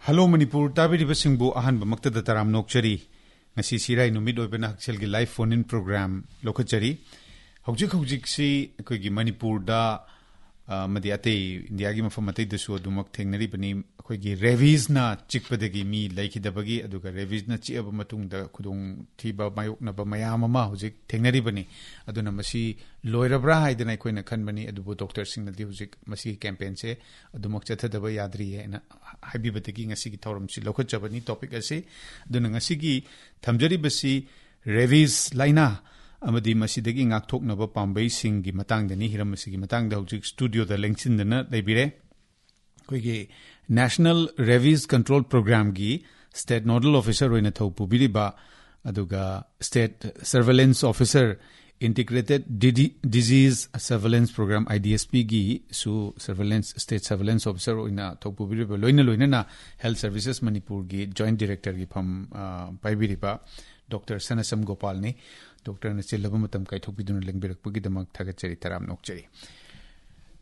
Hello Manipur tabiri basingbu ahan ba makta taram nokchari ngasi sirai numid oibena haksel gi live phone in program lokachari hojik si koi gi Manipur da madi ate India gi mafam ate dasu dumak thengnari bani koi gi rabies na chikpadagi mi laikidabagi aduga rabies na chiaba matung da khudung thiba mayok na ba mayam ama hojik thengnari bani aduna masi loirabra haidana koi na khan bani adubu doctor sing na di hojik masi campaign se adumak chathadaba yadri hai na haibibadagi ngasi gi thorum si lokachabani topic ase aduna ngasi gi thamjari basi rabies laina amadi masidagi ngakthoknaba pambai sing gi matangdani hiramasi gi matangda hojik studio da lengchin na leibire koigi National Rabies Control Program gi State Nodal Officer oina thopu biriba aduga State Surveillance Officer Integrated Disease Surveillance Program IDSP gi su State Surveillance Officer oina thopu biriba loina na Health Services Manipur gi Joint Director gi pham pai biriba Dr. Sanasam Gopal ni Dr. Nachilaba matam kai thokbiduna lengbirakpagi damak thagachari taram nokchari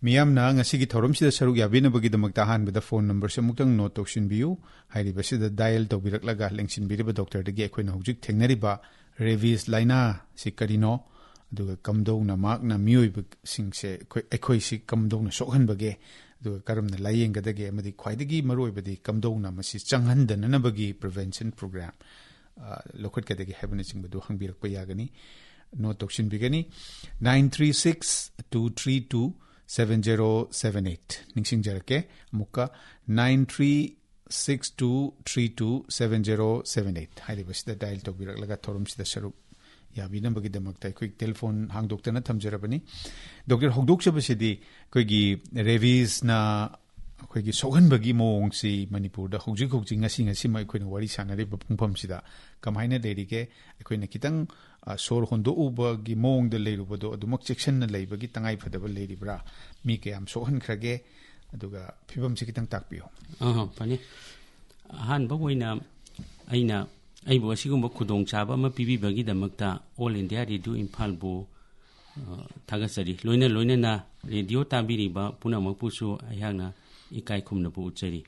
Miyamna ngasi gi thorum sida saruk yabina bagi damak tahan bida phone number se muktang note tokshin biu hairi basida dial tobirak laga lengsin biriba doctor dagi ekhoina hojik thengnari ba rabies laina sikarino aduga kamdo na mak na mioi sing se ekhoi si kamdo na sokhan bage aduga karamna layeng gadage amadi khwaidagi maroi badi kamdo na masi changhan dana bagi prevention program lokot kadagi habani sing badu hangbirak pa yagani note tokshin bigani 936-232-7078 ningsing jarake muka 9362327078 haide basida dial to birak laga thorum sida saruk yabina bagi damakta quick telephone hang doctor na thamjarabani doctor hogdok chabasidi koigi rabies na koigi sogan bagi mong si Manipur da hojik ngasi mai koina wari sanare pungpham sida kamaina derige koina kitang sor hondo uba gi mong de leirubodo adumak section na leibagi tangai phadaba leiribra mi ke am sohan khrage aduga phibam se kitang takpio pani han ba woina aina aibo asigumba khudong chaba ma pibi bagi damakta all India radio Imphal bu thagasari loina na radio tabiri ba punamak pusu ayagna ikai khumna bu uchari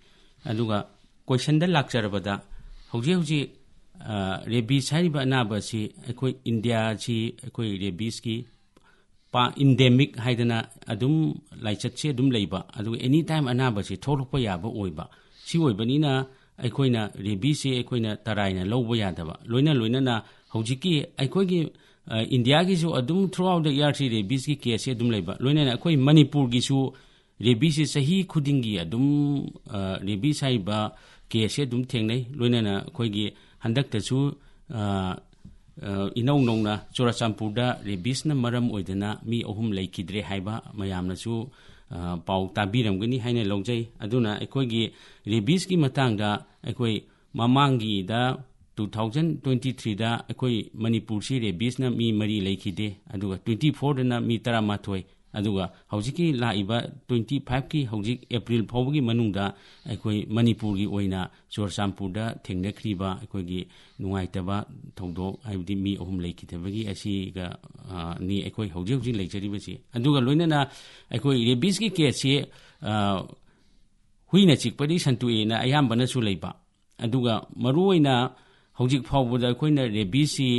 aduga question da lakcharabada hoji rabies hariba anaba si ekoi India chi ekoi rabies ki pa endemic haidana adum laichat che adum leiba aduga anytime anaba si tholokpa yaba oiba si oibanina ekoina rabies si ekoina taraina lowba yadaba loina na hoji ki ekoi gi India gi su adum throughout the year si rabies ki case adum leiba loina na ekoi Manipur gi su rabies sahi khudingi adum rabies haiba case adum thengnai loina na ekoi gi handak tachu inau nongna Churachampurda rabies na maram oidana mi ohum laikidre haiba mayamna chu pau tabiramgani haina longjai aduna ekoi gi rabies ki matangda ekoi mamangi da 2023 da ekoi Manipur si rabies na mi mari laikide aduga 24 da na mi taramathoi aduga hojiki laiba 25 ki hojik April phawgi manungda ekoi Manipur gi oina Churachampurda thengnakhriba ekoi gi nungaitaba thongdok aibdi mi ohum leikitebagi asi ga ni ekoi hoji leijari basi aduga loinana ekoi rabies ki case huina chikpadi santue na ayambana su leiba aduga maruoina hojik phawbuda koina rabies si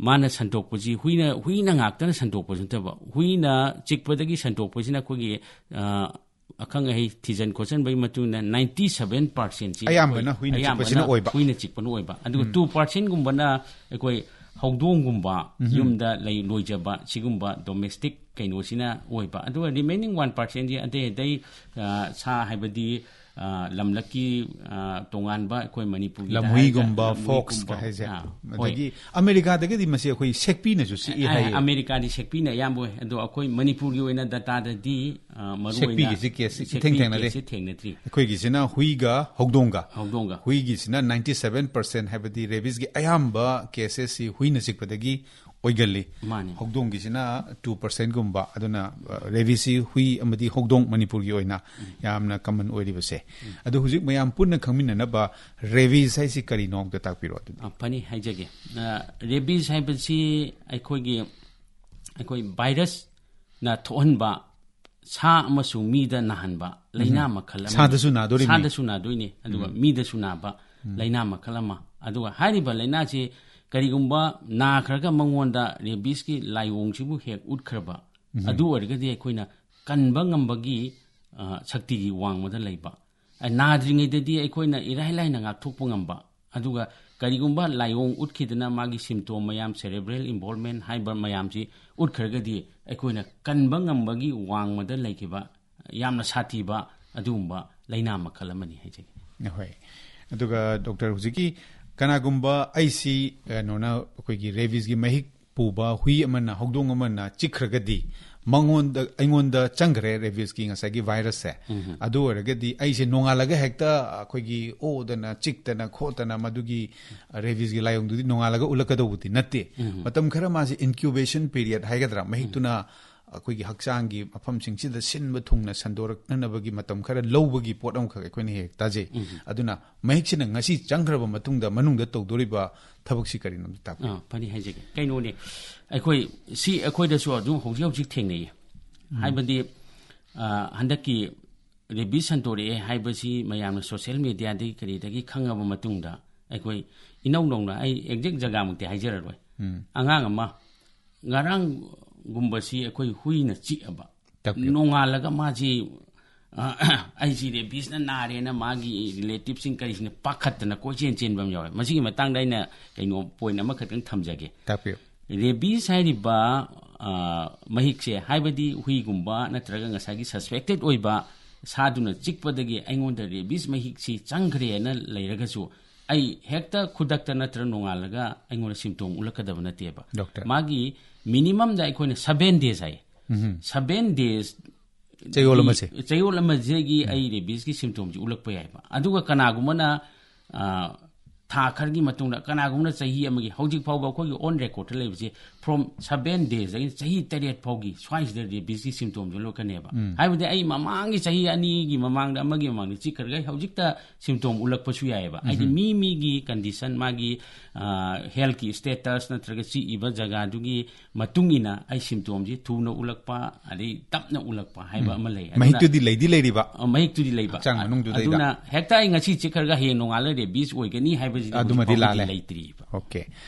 mana santokpaji huina ngaktana santokpaji taba huina chikpadagi santokpajina kogi akang ai thijan question bai matuna 97% chi ayambana huina chikpana oiba adu 2% gumbana ekoi hogdong gumba yumda lei loijaba sigumba domestic kainosina oiba adu remaining 1% ji ade sa haibadi lamlaki tonganba ekoi Manipur lamhui gumba fox ka haje adagi America dagi masi ekoi sekpi na ju si hai America di sekpi na yambo ado ekoi Manipur gi oina data da di sekpi gi theng na tri ekoi gi sina huiga hogdonga hui gi sina 97% habadi rabies gi ayamba cases si huina sikpadagi oigali hogdong gi sina 2% gumba aduna rabies si hui amadi hogdong Manipur gi oina yamna common oiri base adu hujik mayam punna khangmina na ba rabies hai si kari nok da takpiro adu pani haijage rabies hai basi ekoi virus na thon ba ꯁꯥ ꯑꯃꯁꯨꯡ ꯃꯤꯗ ꯅꯥꯍꯟꯕ ꯂꯩꯅꯥ ꯃꯈꯜ ꯑꯃ ꯁꯥꯗꯁꯨ ꯅꯥꯗꯣꯔꯤꯕꯅꯤ ꯁꯥꯗꯁꯨ ꯅꯥꯗꯣꯏꯅꯤ ꯑꯗꯨꯒ ꯃꯤꯗꯁꯨ ꯅꯥꯕ ꯂꯩꯅꯥ ꯃꯈꯜ ꯑꯃ ꯑꯗꯨꯒ ꯍꯥꯏꯔꯤꯕ ꯂꯩꯅꯥꯁꯤ ꯀꯔꯤꯒꯨꯝꯕ ꯅꯥꯈ꯭ꯔꯒ ꯃꯉꯣꯟꯗ ꯔꯦꯕꯤꯁꯀꯤ ꯂꯥꯏꯑꯣꯡꯁꯤꯕꯨ ꯍꯦꯛ ꯎꯠꯈ꯭ꯔꯕ ꯑꯗꯨ ꯑꯣꯏꯔꯒꯗꯤ ꯑꯩꯈꯣꯏꯅ ꯀꯟꯕ ꯉꯝꯕꯒꯤ ꯁꯛꯇꯤꯒꯤ ꯋꯥꯡꯃꯗ ꯂꯩꯕ ꯅꯥꯗ꯭ꯔꯤꯉꯩꯗꯗꯤ ꯑꯩꯈꯣꯏꯅ ꯏꯔꯥꯏ ꯂꯥꯏꯅ ꯉꯥꯛꯊꯣꯛꯄ ꯉꯝꯕ ꯑꯗꯨꯒ ꯀꯔꯤꯒꯨꯝꯕ ꯂꯥꯏꯑꯣꯡ ꯎꯠꯈꯤꯗꯅ ꯃꯥꯒꯤ ꯁꯤꯝꯇꯣꯝ ꯃꯌꯥꯝ ꯁꯦꯔꯦꯕ꯭ꯔꯦꯜ ꯏꯟꯚꯣꯜꯚꯃꯦꯟ ꯍꯥꯏꯕ ꯃꯌꯥꯝꯁꯤ ꯎꯠꯈ꯭ꯔꯒꯗꯤ ꯑꯩꯈꯣꯏꯅ ꯀꯟꯕ ꯉꯝꯕꯒꯤ ꯋꯥꯡꯃꯗ ꯂꯩꯈꯤꯕ ꯌꯥꯝꯅ ꯁꯥꯊꯤꯕ ꯑꯗꯨꯒꯨꯝꯕ ꯂꯩꯅꯥ ꯃꯈꯜ ꯑꯃꯅꯤ ꯍꯥꯏꯖꯒꯦ ꯍꯣꯏ ꯑꯗꯨꯒ ꯗꯣꯛꯇꯔ ꯍꯧꯖꯤꯛꯀꯤ ꯀꯅꯥꯒꯨꯝꯕ ꯑꯩꯁꯤ ꯀꯩꯅꯣꯅ ꯑꯩꯈꯣꯏꯒꯤ ꯔꯦꯕꯤꯁꯀꯤ ꯃꯍꯤꯛ ꯄꯨꯕ ꯍꯨꯏ ꯑꯃꯅ ꯍꯧꯗꯣꯡ ꯑꯃꯅ ꯆꯤꯛꯈ꯭ꯔꯒꯗꯤ ꯑꯩꯉꯣꯟꯗ ꯆꯪꯈ꯭ꯔꯦ ꯔꯦꯕꯤꯁꯀꯤ ꯉꯁꯥꯏꯒꯤ ꯚꯥꯏꯔꯁꯁꯦ ꯑꯗꯨ ꯑꯣꯏꯔꯒꯗꯤ ꯑꯩꯁꯦ ꯅꯣꯡꯉꯥꯜꯂꯒ ꯍꯦꯛꯇ ꯑꯩꯈꯣꯏꯒꯤ ꯑꯣꯗꯅ ꯆꯤꯛꯇꯅ ꯈꯣꯠꯇꯅ ꯃꯗꯨꯒꯤ ꯔꯦꯕꯤꯁꯀꯤ ꯂꯥꯏꯑꯣꯡꯗꯨꯗꯤ ꯅꯣꯡꯉꯥꯜꯂꯒ ꯎꯠꯂꯛꯀꯗꯧꯕꯗꯤ ꯅꯠꯇꯦ ꯃꯇꯝ ꯈꯔ ꯃꯥꯁꯤ ꯏꯟꯀ꯭ꯌꯨꯕꯦꯁꯟ ꯄꯤꯔꯤꯌꯗ ꯍꯥꯏꯒꯗ꯭ꯔꯥ ꯃꯍꯤꯛꯇꯨꯅ ꯑꯩꯈꯣꯏꯒꯤ ꯍꯛꯆꯥꯡꯒꯤ ꯃꯐꯝꯁꯤꯡꯁꯤꯗ ꯁꯤꯟꯕ ꯊꯨꯡꯅ ꯁꯟꯗꯣꯔꯛꯅꯅꯕꯒꯤ ꯃꯇꯝ ꯈꯔ ꯂꯧꯕꯒꯤ ꯄꯣꯠ ꯑꯃꯈꯛ ꯑꯩꯈꯣꯏꯅ ꯍꯦꯛ ꯇꯥꯖꯩ ꯑꯗꯨꯅ ꯃꯍꯤꯛꯁꯤꯅ ꯉꯁꯤ ꯆꯪꯈ꯭ꯔꯕ ꯃꯇꯨꯡꯗ ꯃꯅꯨꯡꯗ ꯇꯧꯗꯣꯔꯤꯕ ꯊꯕꯛꯁꯤ ꯀꯔꯤꯅꯣ ꯇꯥꯛꯄꯤꯌꯨ ꯐꯅꯤ ꯍꯥꯏꯖꯒꯦ ꯀꯩꯅꯣꯅꯦ ꯑꯩꯈꯣꯏꯗꯁꯨ ꯑꯗꯨꯝ ꯍꯧꯖꯤꯛ ꯊꯦꯡꯅꯩꯌꯦ ꯍꯥꯏꯕꯗꯤ ꯍꯟꯗꯛꯀꯤ ꯔꯦꯕꯤꯁ ꯁꯟꯗꯣꯔꯛꯑꯦ ꯍꯥꯏꯕꯁꯤ ꯃꯌꯥꯝꯅ ꯁꯣꯁꯤꯌꯦꯜ ꯃꯦꯗꯤꯌꯥꯗꯒꯤ ꯀꯔꯤꯗꯒꯤ ꯈꯪꯉꯕ ꯃꯇꯨꯡꯗ ꯑꯩꯈꯣꯏ ꯏꯅꯧ ꯅꯧꯅ ꯑꯩ ꯑꯦꯛꯖꯦꯛ ꯖꯒꯥꯃꯨꯛꯇꯤ ꯍꯥꯏꯖꯔꯔꯣꯏ ꯑꯉꯥꯡ ꯑꯃ ꯉꯔꯥꯡꯒꯨꯝꯕꯁꯤ ꯑꯩꯈꯣꯏ ꯍꯨꯏꯅ ꯆꯤꯛꯑꯕ ꯅꯣꯡꯉꯥꯜꯂꯒ ꯃꯥꯁꯤ ꯑꯩꯁꯤ ꯔꯦꯕꯤꯁꯅ ꯅꯥꯔꯦꯅ ꯃꯥꯒꯤ ꯔꯤꯂꯦꯇꯤꯚꯁꯤꯡ ꯀꯔꯤꯁꯤꯡꯅ ꯄꯥꯈꯠꯇꯅ ꯀꯣꯏꯆꯦꯟ ꯆꯦꯟꯕ ꯑꯃ ꯌꯥꯎꯋꯦ ꯃꯁꯤꯒꯤ ꯃꯇꯥꯡꯗ ꯑꯩꯅ ꯀꯩꯅꯣ ꯄꯣꯏꯟ ꯑꯃꯈꯛꯇꯪ ꯊꯝꯖꯒꯦ ꯔꯦꯕꯤꯁ ꯍꯥꯏꯔꯤꯕ ꯃꯍꯤꯛꯁꯦ ꯍꯥꯏꯕꯗꯤ ꯍꯨꯏꯒꯨꯝꯕ ꯅꯠꯇ꯭ꯔꯒ ꯉꯁꯥꯏꯒꯤ ꯁꯁꯄꯦꯛꯇꯦꯠ ꯑꯣꯏꯕ ꯁꯥꯗꯨꯅ ꯆꯤꯛꯄꯗꯒꯤ ꯑꯩꯉꯣꯟꯗ ꯔꯦꯕꯤꯁ ꯃꯍꯤꯛꯁꯤ ꯆꯪꯈ꯭ꯔꯦꯅ ꯂꯩꯔꯒꯁꯨ ꯑꯩ ꯍꯦꯛꯇ ꯈꯨꯗꯛꯇ ꯅꯠꯇ꯭ꯔꯒ ꯅꯣꯡꯉꯥꯜꯂꯒ ꯑꯩꯉꯣꯟꯗ ꯁꯤꯝꯇꯣꯝ ꯎꯠꯂꯛꯀꯗꯕ ꯅꯠꯇꯦꯕ ꯃꯥꯒꯤ ꯃꯤꯅꯤꯃꯝꯗ ꯑꯩꯈꯣꯏꯅ 7 days ꯍꯥꯏ 7 days ꯆꯌꯣꯜ ꯑꯃꯁꯤꯒꯤ ꯑꯩ ꯔꯦꯕꯤꯁꯀꯤ ꯁꯤꯝꯇꯣꯝꯁꯤ ꯎꯠꯂꯛꯄ ꯌꯥꯏꯕ ꯑꯗꯨꯒ ꯀꯅꯥꯒꯨꯝꯕꯅ ꯊꯥ ꯈꯔꯒꯤ ꯃꯇꯨꯡꯗ ꯀꯅꯥꯒꯨꯝꯕꯅ ꯆꯍꯤ ꯑꯃꯒꯤ ꯍꯧꯖꯤꯛ ꯐꯥꯎꯕ ꯑꯩꯈꯣꯏꯒꯤ ꯑꯣꯟ ꯔꯦꯀꯣꯔꯗꯇ ꯂꯩꯕꯁꯤ from 7 days ꯆꯍꯤ 8 ꯐꯥꯎꯒꯤ ꯁ꯭ꯋꯥꯏꯁꯤꯗ ꯔꯦꯕꯤꯁꯀꯤ ꯁꯤꯝꯇꯣꯝꯁꯨ ꯎꯠꯂꯛꯀꯅꯦꯕ ꯍꯥꯏꯕꯗꯤ ꯑꯩ ꯃꯃꯥꯡꯒꯤ ꯆꯍꯤ 2ꯒꯤ ꯃꯃꯥꯡꯗ ꯑꯃꯒꯤ ꯃꯃꯥꯡꯗ ꯆꯤꯛꯈ꯭ꯔꯒ ꯍꯧꯖꯤꯛꯇ ꯁꯤꯝꯇꯣꯝ ꯎꯠꯂꯛꯄꯁꯨ ꯌꯥꯏꯑꯕ ꯍꯥꯏꯗꯤ ꯃꯤꯒꯤ ꯀꯟꯗꯤꯁꯟ ꯃꯥꯒꯤ ꯍꯦꯜꯊꯀꯤ ꯁ꯭ꯇꯦꯇꯁ ꯅꯠꯇ꯭ꯔꯒ ꯆꯤꯛꯏꯕ ꯖꯒꯥꯗꯨꯒꯤ ꯃꯇꯨꯡ ꯏꯟꯅ ꯑꯩ ꯁꯤꯝꯇꯣꯝꯁꯤ ꯊꯨꯅ ꯎꯠꯂꯛꯄ ꯑꯗꯩ ꯇꯞꯅ ꯎꯠꯂꯛꯄ ꯍꯥꯏꯕ ꯑꯃ ꯂꯩ ꯃꯍꯤꯛꯇꯨꯗꯤ ꯂꯩꯕ ꯃꯍꯤꯛꯇꯨꯗꯤ ꯂꯩꯕ ꯑꯗꯨꯅ ꯍꯦꯛꯇ ꯑꯩ ꯉꯁꯤ ꯆꯤꯛꯈ꯭ꯔꯒ ꯍꯌꯦꯡ ꯅꯣꯡꯉꯥꯜꯂꯒ ꯔꯦꯕꯤꯁ ꯑꯣꯏꯒꯅꯤ ꯑꯗꯨꯃꯗꯤ ꯂꯥꯜꯂꯦ ꯂꯩꯇ꯭ꯔꯤꯕ ꯑꯣꯀꯦ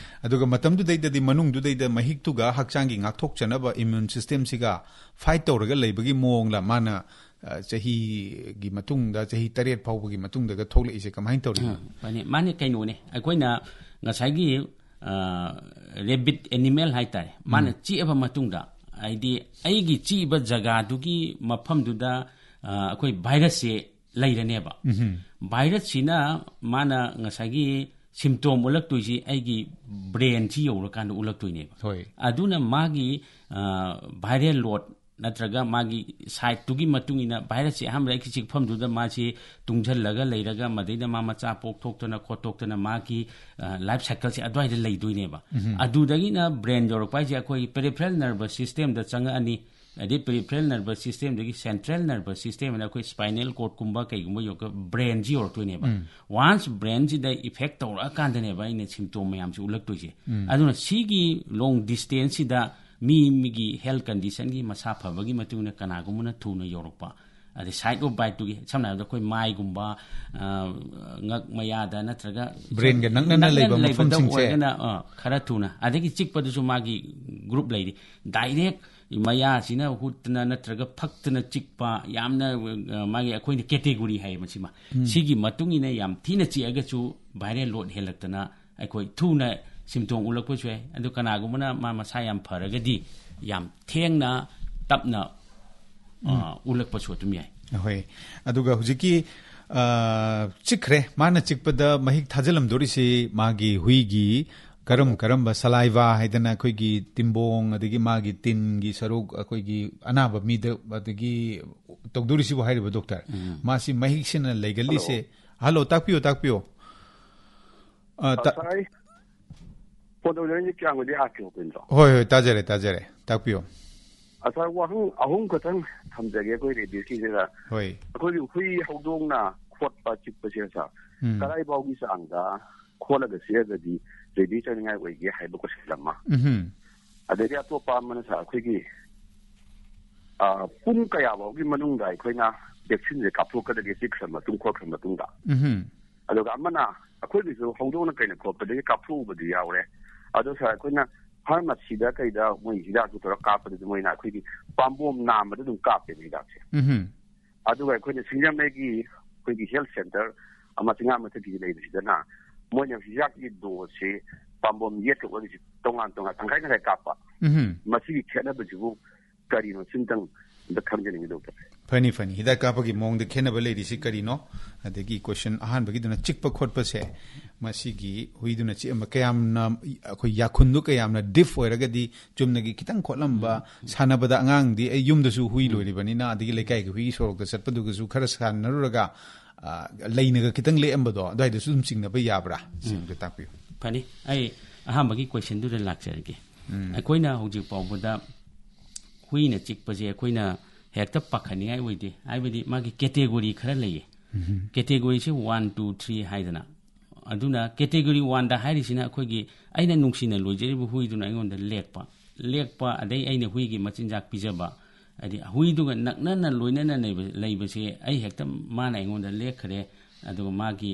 ꯑꯗꯨꯒ ꯃꯇꯝꯗꯨꯗꯩꯗꯗꯤ ꯃꯅꯨꯡꯗꯨꯗꯩꯗ ꯃꯍꯤꯛꯇꯨꯒ ꯍꯛꯆꯥꯡꯒꯤ ꯉꯥꯛꯊꯣꯛꯆꯅꯕ ꯏꯝꯃ꯭ꯌꯨꯟ ꯁꯤꯁꯇꯦꯝꯁꯤꯒ ꯐꯥꯏꯠ ꯇꯧꯔꯒ ꯂꯩꯕꯒꯤ ꯃꯑꯣꯡꯂ ꯃꯥꯅ ꯆꯍꯤꯒꯤ ꯃꯇꯨꯡꯗ ꯆꯍꯤ 8 ꯐꯥꯎꯕꯒꯤ ꯃꯇꯨꯡꯗꯒ ꯊꯣꯛꯂꯛꯏꯁꯦ ꯀꯃꯥꯏꯅ ꯇꯧꯔꯤꯅꯣ ꯃꯥꯅꯦ ꯀꯩꯅꯣꯅꯦ ꯑꯩꯈꯣꯏꯅ ꯉꯁꯥꯏꯒꯤ ꯔꯦꯕꯤꯠ ꯑꯦꯅꯤꯃꯦꯜ ꯍꯥꯏꯇꯥꯔꯦ ꯃꯥꯅ ꯆꯤꯛꯑꯕ ꯃꯇꯨꯡꯗ ꯍꯥꯏꯗꯤ ꯑꯩꯒꯤ ꯆꯤꯛꯏꯕ ꯖꯒꯥꯗꯨꯒꯤ ꯃꯐꯝꯗꯨꯗ ꯑꯩꯈꯣꯏ ꯚꯥꯏꯔꯁꯁꯦ ꯂꯩꯔꯅꯦꯕ ꯚꯥꯏꯔꯁꯁꯤꯅ ꯃꯥꯅ ꯉꯁꯥꯏꯒꯤ ꯁꯤꯝꯇꯣꯝ ꯎꯠꯂꯛꯇꯣꯏꯁꯤ ꯑꯩꯒꯤ ꯕ꯭ꯔꯦꯟꯁꯤ ꯌꯧꯔꯀꯥꯟꯗ ꯎꯠꯂꯛꯇꯣꯏꯅꯦꯕ ꯑꯗꯨꯅ ꯃꯥꯒꯤ ꯚꯥꯏꯔꯦꯜ ꯂꯣꯗ ꯅꯠꯇ꯭ꯔꯒ ꯃꯥꯒꯤ ꯁꯥꯏꯠꯇꯨꯒꯤ ꯃꯇꯨꯡ ꯏꯟꯅ ꯚꯥꯏꯔꯁꯁꯤ ꯑꯍꯥꯟꯕꯗ ꯑꯩꯒꯤ ꯆꯤꯛꯐꯝꯗꯨꯗ ꯃꯥꯁꯤ ꯇꯨꯡꯁꯤꯜꯂꯒ ꯂꯩꯔꯒ ꯃꯗꯩꯗ ꯃꯥ ꯃꯆꯥ ꯄꯣꯛꯊꯣꯛꯇꯅ ꯈꯣꯠꯇꯣꯛꯇꯅ ꯃꯥꯒꯤ ꯂꯥꯏꯐ ꯁꯥꯏꯀꯜꯁꯦ ꯑꯗꯨꯋꯥꯏꯗ ꯂꯩꯗꯣꯏꯅꯦꯕ ꯑꯗꯨꯗꯒꯤꯅ ꯕ꯭ꯔꯦꯟ ꯌꯧꯔꯛꯄ ꯍꯥꯏꯁꯦ ꯑꯩꯈꯣꯏ ꯄꯦꯔꯤꯐꯦꯔꯦꯜ ꯅꯔꯚꯁ ꯁꯤꯁꯇꯦꯝꯗ ꯆꯪꯉꯛꯑꯅꯤ ꯑꯗꯩ ꯄꯦꯔꯤꯐꯦꯔꯦꯜ ꯅꯔꯚꯁ ꯁꯤꯁꯇꯦꯝꯗꯒꯤ ꯁꯦꯟꯇ꯭ꯔꯦꯜ ꯅꯔꯚꯁ ꯁꯤꯁꯇꯦꯝꯅ ꯑꯩꯈꯣꯏ ꯁ꯭ꯄꯥꯏꯅꯦꯜ ꯀꯣꯔꯗꯀꯨꯝꯕ ꯀꯩꯒꯨꯝꯕ ꯌꯧꯔꯛꯄ ꯕ꯭ꯔꯦꯟꯁꯤ ꯌꯧꯔꯛꯇꯣꯏꯅꯦꯕ ꯋꯥꯟꯁ ꯕ꯭ꯔꯦꯟꯁꯤꯗ ꯏꯐꯦꯛ ꯇꯧꯔꯛꯑꯀꯥꯟꯗꯅꯦꯕ ꯑꯩꯅ ꯁꯤꯝꯇꯣꯝ ꯃꯌꯥꯝꯁꯤ ꯎꯠꯂꯛꯇꯣꯏꯁꯦ ꯑꯗꯨꯅ ꯁꯤꯒꯤ ꯂꯣꯡ ꯗꯤꯁꯇꯦꯟꯁꯁꯤda ꯃꯤꯒꯤ ꯍꯦꯜꯊ ꯀꯟꯗꯤꯁꯟꯒꯤ ꯃꯁꯥ ꯐꯕꯒꯤ ꯃꯇꯨꯡ ꯏꯟꯅ ꯀꯅꯥꯒꯨꯝꯕꯅ ꯊꯨꯅ ꯌꯧꯔꯛꯄ ꯑꯗꯩ ꯁꯥꯏꯠ ꯑꯣꯐ ꯕꯥꯏꯠꯇꯨꯒꯤ ꯁꯝꯅ ꯍꯥꯏꯔꯕꯗ ꯑꯩꯈꯣꯏ ꯃꯥꯏꯒꯨꯝꯕ ꯉꯛ ꯃꯌꯥꯗ ꯅꯠꯇ꯭ꯔꯒ ꯕ꯭ꯔꯦꯟꯒ ꯅꯛꯅꯅ ꯂꯩꯕ ꯃꯐꯝꯁꯤꯡꯁꯦ ꯑꯣꯏꯔꯒꯅ ꯈꯔ ꯊꯨꯅ ꯑꯗꯒꯤ ꯆꯤꯛꯄꯗꯨꯁꯨ ꯃꯥꯒꯤ ꯒ꯭ꯔꯨꯞ ꯂꯩꯔꯤ ꯗꯥꯏꯔꯦꯛ ꯃꯌꯥꯁꯤꯅ ꯍꯨꯠꯇꯅ ꯅꯠꯇ꯭ꯔꯒ ꯐꯛꯇꯅ ꯆꯤꯛꯄ ꯌꯥꯝꯅ ꯃꯥꯒꯤ ꯑꯩꯈꯣꯏꯅ ꯀꯦꯇꯦꯒꯣꯔꯤ ꯍꯥꯏꯌꯦ ꯃꯁꯤꯃ ꯁꯤꯒꯤ ꯃꯇꯨꯡ ꯏꯟꯅ ꯌꯥꯝ ꯊꯤꯅ ꯆꯤꯛꯑꯒꯁꯨ ꯚꯥꯏꯔꯦꯜ ꯂꯣꯗ ꯍꯦꯜꯂꯛꯇꯅ ꯑꯩꯈꯣꯏ ꯊꯨꯅ ꯁꯤꯝꯇꯣꯝ ꯎꯠꯂꯛꯄꯁꯨ ꯌꯥꯏ ꯑꯗꯨ ꯀꯅꯥꯒꯨꯝꯕꯅ ꯃꯥ ꯃꯁꯥ ꯌꯥꯝ ꯐꯔꯒꯗꯤ ꯌꯥꯝ ꯊꯦꯡꯅ ꯇꯞꯅ ꯎꯠꯂꯛꯄꯁꯨ ꯑꯗꯨꯝ ꯌꯥꯏ ꯍꯣꯏ ꯑꯗꯨꯒ ꯍꯧꯖꯤꯛꯀꯤ ꯆꯤꯛꯈ꯭ꯔꯦ ꯃꯥꯅ ꯆꯤꯛꯄꯗ ꯃꯍꯤꯛ ꯊꯥꯖꯤꯜꯂꯝꯗꯣꯔꯤꯁꯤ ꯃꯥꯒꯤ ꯍꯨꯏꯒꯤ ꯀꯔꯝꯕ ꯁꯂꯥꯏꯚꯥ ꯍꯥꯏꯗꯅ ꯑꯩꯈꯣꯏꯒꯤ ꯇꯤꯝꯕꯣꯡ ꯑꯗꯒꯤ ꯃꯥꯒꯤ ꯇꯤꯟꯒꯤ ꯁꯔꯨꯛ ꯑꯩꯈꯣꯏꯒꯤ ꯑꯅꯥꯕ ꯃꯤꯗ ꯑꯗꯒꯤ ꯇꯧꯗꯣꯔꯤꯁꯤꯕꯨ ꯍꯥꯏꯔꯤꯕ ꯗꯣꯛꯇꯔ ꯃꯥꯁꯤ ꯃꯍꯤꯛꯁꯤꯅ ꯂꯩꯒꯜꯂꯤꯁꯦ ꯍꯜꯂꯣ ꯇꯥꯛꯄꯤꯌꯣ ꯍꯣꯏ ꯇꯥꯖꯔꯦ ꯇꯥꯛꯄꯤꯌꯣ ꯑꯁꯥ ꯋꯥꯍꯪ ꯑꯍꯨꯝ ꯈꯛꯇꯪ ꯊꯝꯖꯒꯦ ꯑꯩꯈꯣꯏ ꯔꯦꯕꯤꯁꯀꯤꯁꯤꯗ ꯑꯩꯈꯣꯏꯒꯤ ꯍꯨꯏ ꯍꯧꯗꯣꯡꯅ ꯈꯣꯠꯄ ꯆꯤꯛꯄꯁꯦ ꯀꯗꯥꯏ ꯐꯥꯎꯒꯤ ꯆꯥꯡꯗ ꯈꯣꯠꯂꯒ ꯆꯤꯛꯑꯒꯗꯤ ꯔꯦꯕꯤꯁ ꯆꯪꯅꯤꯡꯉꯥꯏ ꯑꯣꯏꯒꯦ ꯍꯥꯏꯕ ꯀꯣꯏꯁꯟ ꯑꯃ ꯑꯗꯒꯤ ꯑꯇꯣꯞꯄ ꯑꯃꯅ ꯑꯩꯈꯣꯏꯒꯤ ปุ่มกายบอกที่มันนุ่งได้คุยนะเด็กชิ้นเด็กกับพวกก็ได้สิกสมาตุ้งครอบมาตุ้งด่าอะไรก็มันนะคุยดิสูห้องดูนั่นกันครบแต่ได้กับพวกบดีเอาเลยอะไรก็ใช่คุยนะพามาสีดาก็ได้มวยสีดาตัวเรากับแต่มวยน่ะคุยดิปั๊มบอมน้ำมันต้องกับเป็นได้ใช่อะไรก็คุยเนี่ยสิ่งที่ไม่กี่คุยดิเฮลท์เซ็นเตอร์อามาสิ่งที่มันจะดีเลยสินะมวยอย่างสีดาที่ดูสิปั๊มบอมเยอะตัวนี้ตรงนั้นทั้งใครก็ได้กับอ่ะมาสิ่งที่แค่นั้นเป็นจู่การีโนสิ่งต่างเด็กคำจะนี่ดูแต่funnyฮิดากาปกิมองเด็กแค่นั้นเลยดิสิการีโนเด็กกี่ question อาหารบกิดูนะชิกปะขวดปะเสมาสิ่งที่หุยดูนะชิมาแค่ยามนะคุยยาคุณดูแค่ยามนะดิฟไว้แล้วก็ดีจุ่มนักกี่ตั้งขวดลำบะสานาบดางางดีไอยุ่มดูสูหุยลอยดีบันนี้นะดีเลยใกล้กับหุยสโลกแต่สัตว์ปะดูก็สูขรัสขันนั่นรู้ละเลยนึกกี่ตั้งเละอันบดได้ดูสูสิ่งนั้นไปยาบระสิ่งก็ตักอยู่ funny ไออาหารบกิ question ดูเรื่องหลักใจกี่ไอคุยนะหุยจีบปอบดาคุยเนี่ยจิกปะเจ้คุยนะเหตุปักขันนี้ไอ้วิธีมากี่ category ขนาดเลย category ชื่อ1 2 3ให้นะอันดูนะ category 1ได้ให้ดิฉันนะคุยกี่ไอ้เนี่ยนุ่งสินะลุยเจริญหุยดูนะไอ้คนเดียวเล็กปะอะไรไอ้เนี่ยหุยกี่มาจินจากพิจารณาไอ้ที่หุยดูกันนักนั่นน่ะลุยนั่นน่ะเลยไปเสียไอ้เหตุมาไอ้คนเดียวเล็กเลยอันดูมากี่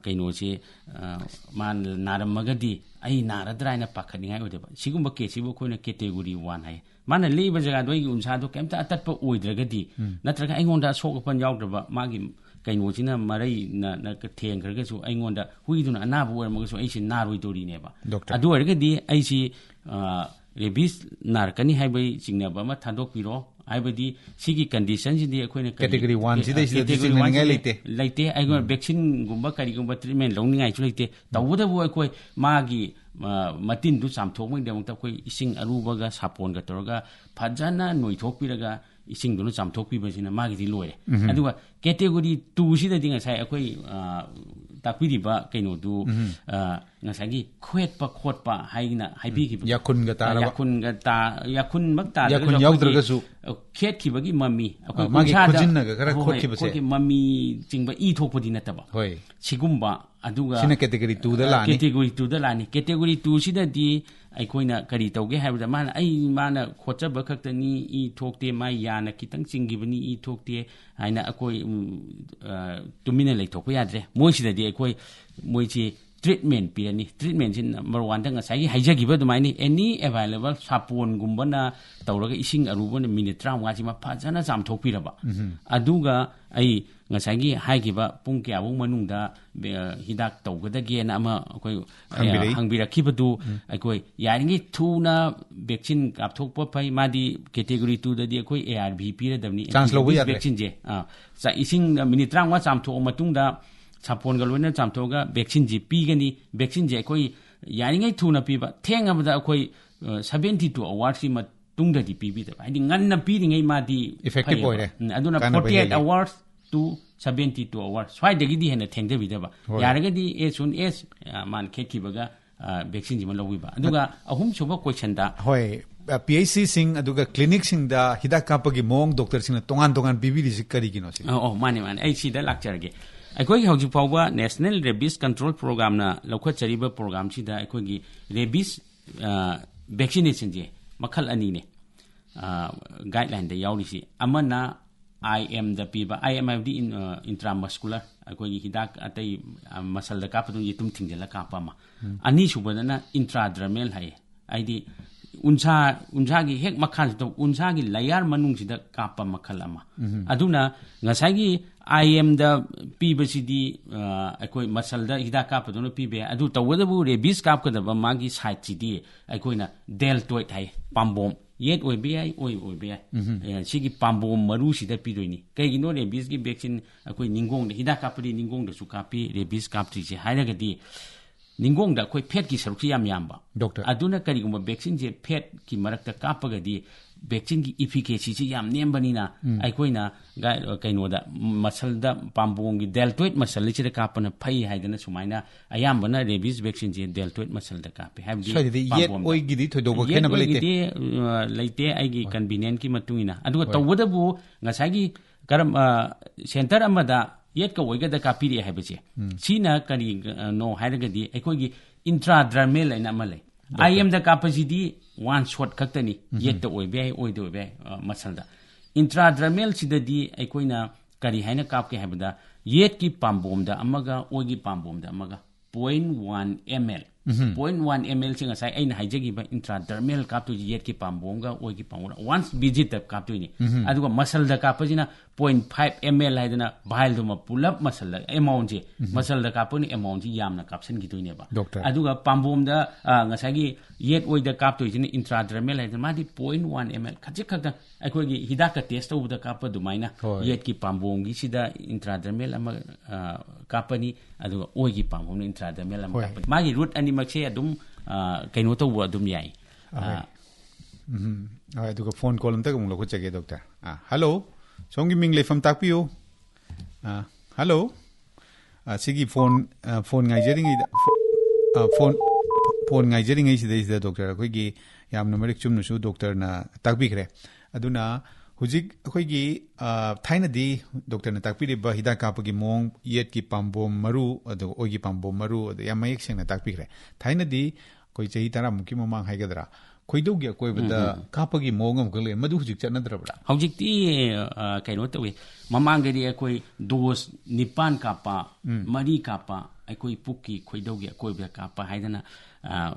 กันโน้ตเสียมานาร์มก็ดีไอ้นาร์ดไรน่ะปักขันนี้ไอ้วิธีสิ่งบุกเกสิบุกคนเนี่ย category 1ให้มันเลยบางจังหวะด้วยอุณชาตัวแคมต์ตัดไปอวยเลยก็ดีนั่นแต่ก็ไอ้คนเดียวโชคกับพันยาวแต่ว่ามากี่กันโน้ตที่น่ะมาได้น่ะก็เทียงกันก็สู้ไอ้คนเดียวหุยตัวน่ะน่าบัวมันก็สู้ไอ้สิ่งน่ารวยตัวดีเนี่ยป่ะอ่ะด้วยก็ดีไอ้สิ่งเรบิสนาร์กันนี่ให้ไปสิ่งเนี่ยแบบว่าทันดอกพิโรไอ้แบบดีสิ่งที่ condition ที่ไอ้คนเนี่ย category 1ที่ได้สิ่งนั้นไงเลยเตะไอ้คน vaccine กุมบ้าการิกุมบ้า treatment ลงนี่ไงช่วยเลยเตะแต่ว่าถ้าบัวไอ้คนมากี่มาตินดูสามทงไม่เดียวมันแต่คุยสิ่งอรูปก็สาปนกันตัวก็พัฒนาหน่วยทบปีแล้วก็สิ่งดูสามทบปีไปสินะมากที่รวยอันนี้ว่าแคตตากรีตูสิได้ยังไงใช่คุยตักปีดีบ้ากันโน้ดูงั้นใช่กี่เควดปะขวดปะให้นะให้พี่กี่ยาคุณก็ตายาคุณก็ตายาคุณมักตายาคุณยาวตระก็สู้เคสกี่บางทีมัมมี่มากี่คนจินนะก็แค่ขวดกี่เปอร์เซ็นต์มัมมี่จริงป่ะอีทบพอดีนะแต่บ่ชิกุมบ้าอันดูก็สิ่งแคตตากรีตูเดลานี่category 2เดลานี่ category 2สิได้ดีไอ้คนน่ะกะดีตัวแกให้ว่ามันไอ้มันน่ะขวดจะบักคักตะนี่อีทกเตไม่ยานะคิดตั้งสิ่งกี่บันนี้อีทกเตไอ้น่ะไอ้คนตัวมินเลยทกไปยัดเลยมวยสิได้ดีไอ้คนมวยสิ treatment ปีนี้ treatment สิnumber 1ตั้งแต่ใช้ให้จะกี่บัดตัวไหนนี่ any available สาปวนกุมบันน่ะตัวเราก็อีสิ่งอรูปเนี่ยมินิทรามว่าสิมาพัฒนาสามทกปีละบ่อันดูก็ไอ้งั้นใช่กี่ให้กี่บ่ปุ่งแก้วมันนุ่งดาฮิดักตัวก็ได้เกี่ยนะมาคุยหังบีรักขี้ประตูไอ้คุยอย่างนี้ทูน่ะเบกชินกับทุกปอไปมาดี category 2ได้ดีคุย ARV ปีละแบบนี้เบกชินเจจะอีสิ่งมินิทรามว่าสามทกมาตุ้งดาชาพนกันล้วนนะจำตัวก็เบกชินจีปีกันดีเบกชินจีคุยอย่างนี้ทูน่ะปีบ่เท่งอ่ะมันจะคุย72 awards ที่มาตุ้งได้ดีปีแต่ไอ้งั้นน่ะปีนี่ไงมาดี effective บ่เลยอันนั้น48 awards to 72 awards สวยเด็กดีเห็นเท่งได้บิดบ่ยาเด็กดีas มันเคคิบก็เบกชินจีมันลงวิบ่อันนั้นก็หุ่มชอบ question ดาPHC สิงอันนั้นก็ clinic สิงดาฮิดากาปกิมองด็อกเตอร์สิงตรงอันBBดิสิกรีกินสิมันไอ้สิได้ลักษณะกี่ไอ้คนที่เขาจะบอกว่า National Rabies Control Program น่ะเราควรจะรีบโปรแกรมที่ได้ไอ้คนที่ Rabies vaccination เจมาขัดอันนี้เนี่ยguideline ได้ยาวดิสิอามันน่ะ IM ได้ปีบ่ IM ได้intramuscular ไอ้คนที่ฮิดักอัตย์มัสลกับตัวนี้ตุ้มทิ้งจะละกับมาอันนี้ชุบนั้นน่ะ intradermal ให้ไอ้ที่อุนชากี่เฮกมาขัดตัวอุนชากี่leyer manung สิได้กับมาขัดละมาอันนั้นน่ะงั้นใช่กี่IM da PBCD ไอ้คนมัสลda ฮิดากับตัวนั้น PB อันนั้นตัวว่าบุรีบิสกับก็ได้ว่ามากี่ site จีดีไอ้คนน่ะ deltoid ให้ปั๊มบอมเย็ดโอยเบียโอยเบียสิ่งที่ปั๊มบอมมารู้สิได้ปีด้วยนี่แค่กินโน่เรบิสกี่เบกซินไอ้คนนิงกงฮิดากับดีนิงกงได้สุขาปีเรบิสกับที่จะให้ได้ก็ดีนิงกงได้คนเพชรกี่สรุปที่ยามบ่อันนั้นก็ดีกว่าเบกซินจะเพชรกี่มารักตะกับก็ดีเบกซินกี่ efficacy ที่ยามเนี่ยบันนี่นะไอ้คนน่ะก็โน่ได้มัสลได้ปั๊มบอมกี่ deltoid มัสลที่จะกับนะพายให้ได้นะสมัยน่ะไอ้ยามบันน่ะเรบิสเบกซินจะ deltoid มัสลได้กับไปให้ดีใช่ดิเย็ดโอยกี่ดิถอยดูว่าแค่นั้นเลยเตะเลยเตะไอ้กี่ convenient กี่มาตุ้งนะอันนั้นตัวว่าบุงั้นใช่กี่การcenter อันมาได้เย็ดก็โอยก็ได้กับปีเดียให้ไปเสียชีน่ะกันอีโน่ให้ได้ก็ดีไอ้คนกี่ intradermal เลยนะมาเลยIM ได้ capacity one shot khakta ni yet the oi be muscle da intradermal sidadi aikoina kari haina kap ke habda yet ki pambom da amaga oi gi pambom da amaga 0.1 ml 0.1 ml singa sai aina haijagi ba intradermal kap to yet ki pambom ga oi gi pambom once visit kap to ni aduga muscle da kap jina 0.5 ml haidana bile do ma pull up muscle amount ji muscle da kap ni amount ji yamna kapsan gi to ni ba aduga pambom da ngasai gi yet oi da kap to jina intradermal haidana ma di 0.1 ml khajik khakta aikoi gi hidak ka test to da kap du maina yet ki pambom gi sida intradermal ama kapani aduga oi gi pambom ni intradermal ama kapani ma gi root ani makse adum kaino to wa adum yai aduga phone call am ta gum lo ko chege doctor hello songi ming le fam tak piu hello sigi phone ngai jering phone ngai jering ai sida doctor koi gi yam numeric chum nu su doctor na tak bi kre aduna hujik koi gi thaina di doctor na tak pi ba hida ka pa gi mong yet ki pambom maru adu oi gi pambom maru yam mayek seng na tak pi kre thaina di koi chehi tara muki mamang hai gadra khoidou gi koi bada ka pa gi mong am kale madu hujik chat na dra bra hujik ti kaino to we mamang gi koi dos nipan ka pa mari ka pa aikoi pukki khoidou gi koi ba ka pa haidana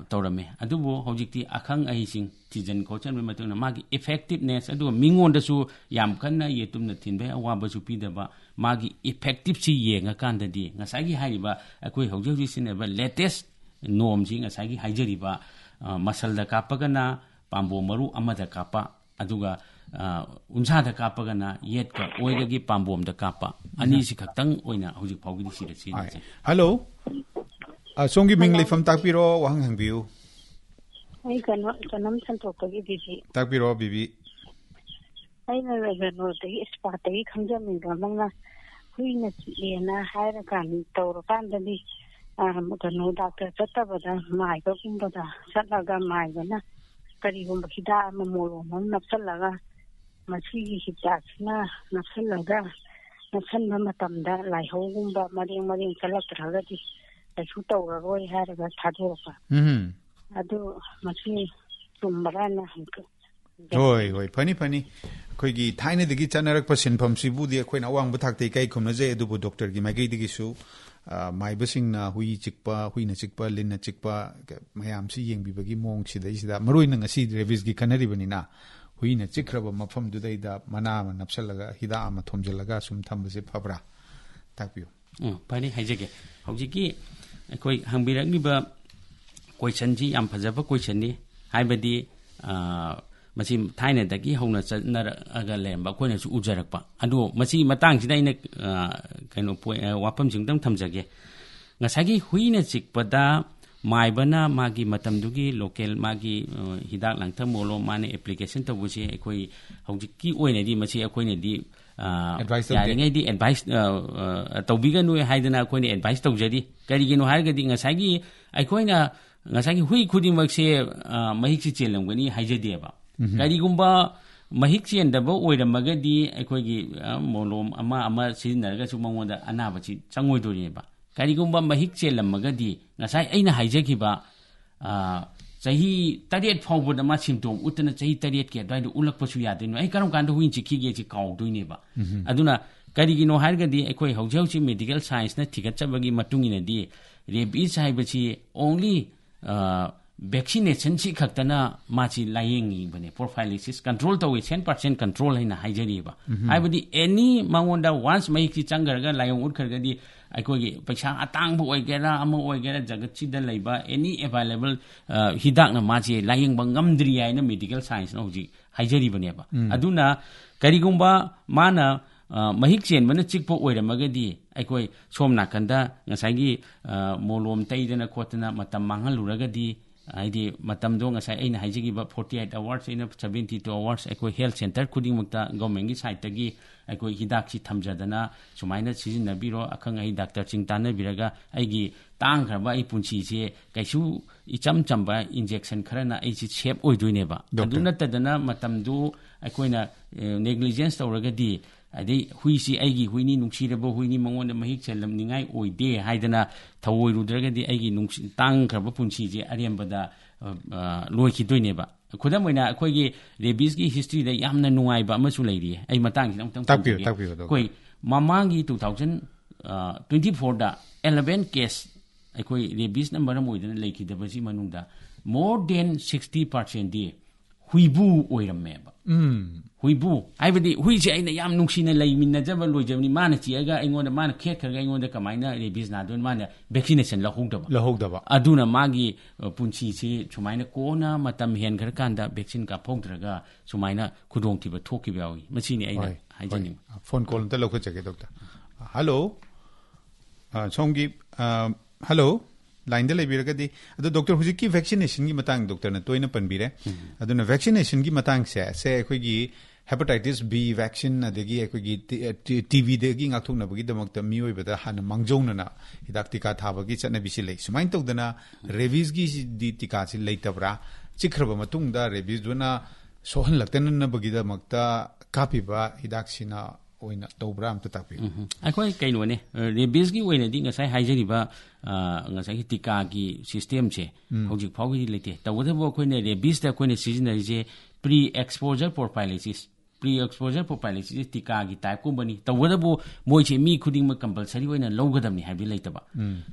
tawrame adubo hojikti akhang ai sing tijan ko chan me matuna magi effectiveness adu mingon da su yam khanna yetum na thinbe awa ba su pi da ba magi effective si yenga kan da di ngasai gi hai ba akoi hojik sin ba latest norm ji ngasai gi haijari ba masal da kapagana pambo maru amada kapa aduga unsa da kapagana yet ka oiga gi pambom da kapa ani si khaktang oina hojik phaugi si da si hello songi ming le fam tak piro wang hang biu ai kanam san to ka gi bibi tak piro bibi ai na ga no te spa te khamja min ga mangna huina chi na haira kan tawra kan da ni ka no doctor chatta bada mai ka kum bada satla ga mai na kari gum hida ma molo mam napsala ga machi gi hida na napsala ga napsala matam da lai ho gum ba maring salak ra di su tawra roi haira thadora adu machi tumbarana hoi pani koi gi thaina digi chanarak pa sinpham sibu di khoi na wang ba thak te kai khumna je adu bu doctor gi mai gi digi su mai basing na hui na chikpa lin na chikpa mayam si yeng bi bagi mong si dai sida maroi na ngasi revis gi kanari bani na hui na chikraba mafam du dai da mana ma napsalaga hida ama thomjalaga sum thamba se phabra takpiu pani haijege hojiki koi hangbirak ni ba question ji yam phajaba question ni haibadi machi thaina dagi hona chana aga lemba koina su ujarakpa adu machi matang sida ina kaino wapam jingdam thamjage ngasagi huina chikpada maibana magi matamdugi local magi hidak langtham molo mane application tabusi ekoi hojiki oina di machi ekoina di yaringai di advice tawbiganu haidana koina advice tawjadi karigino hargadi ngasagi aikoina ngasagi hui khudimakse mahiksi chelamgani haijadeba karigumba mahiksi endaba oiramagadi aikoigi molom ama sizinaraga su mangonda anabachi changoidoreba karigumba mahik chelamagadi ngasai aina haijakiba sahi tariet phawbud ama symptom utana sahi tariet ke dai ulakpasu yadinu ai karam kanda huin chikige chi kauduneba aduna karigino hargadi aikoi hauji medical science na thigatchabagi matungina di rabies haibachi only vaccination si khaktana machi layengi bane prophylaxis control tawi 10% control haina haijari ba haibadi any mangonda once mai ki changarga layong ut khargadi aikoi paisa atang bu oigera ama oigera jagatchi da leiba any available hidak na machi layeng bangam dri aina medical science na hoji haijari bane ba aduna karigumba mana mahik chen bana chikpo oiramagadi aikoi somna kanda ngasai molom taidana khotana matam mangaluragadi aidi matamdo ngasai aina haijigiba 48 hours ina 72 hours aikoi health center khudingmakta government gi site tagi aikoi hidak si thamjadana sumaina sizinabiro akhang ai doctor chingtana biraga aigi tangkhaba ai punchi se kaisu icham chamba injection kharana ai si shape oidoineba aduna tadana matamdu aikoina negligence tawragadi adi huisi aigi huini nungsirabo huini mangonda mahik chelam ningai oide haidana thawoi rudragadi aigi tang kharba punchi je arembada loi khidoineba खुदम मोइना अखोइगी rabies की history दे यामना नुंगाइबा अमसु लेरि आई मतंग सिनम तंग ताकपियो कोई ममांगी 2024 दा 11 केस अखोइ रेबीज नंबर मोइदन लेखिदबसी मनुंगदा more than 60% दी हुइबु ओइरमेबा हुइबु आइबदी हुइसे आइना याम नुंसिना लेमिनजबा लोइजबनी माना चियागा आइंगोंदा माना खेखरगा आइंगोंदा कमाइना रेबीज नादोन माना वैक्सीनेशन लहोगदबा अदुना मागी पुंसीसी सुमाइना कोना मतम हेनखर कांदा वैक्सीन का फोगद्रगा सुमाइना खुदोंथिबा थोकिबा यावी मसिनी आइना हाइजनी फोन कॉल त लखचगे डॉक्टर हेलो सोंगी हेलो लाइन लेबिरगदी अदो डॉक्टर हुजिक की वैक्सीनेशन की मतंग डॉक्टर ने तोइना पनबिरे अदुना वैक्सीनेशन की मतंग से अखोगी हेपेटाइटिस बी वैक्सीन अदगी अखोगी टीवी देगी ngathoknabagi damakta miyoibada han mangjongna hidak tika thabagi chatnabisi lei sumain tawdana rabies gi di tika si leitabra chikraba matungda rabies duna sohan laktanna bagi damakta kapiba hidak sina oina tobra amta takpi akhoi kaino ne rabies gi oina di ngasai haijariba ngasai tika gi system che hojik phawgi leite tawdabo khoine rabies da khoine seasonal je pre exposure prophylaxis pre-exposure prophylaxis tika gi type ko bani tawdabo moiche mi khuding ma compulsory oina logadamni haibi leitaba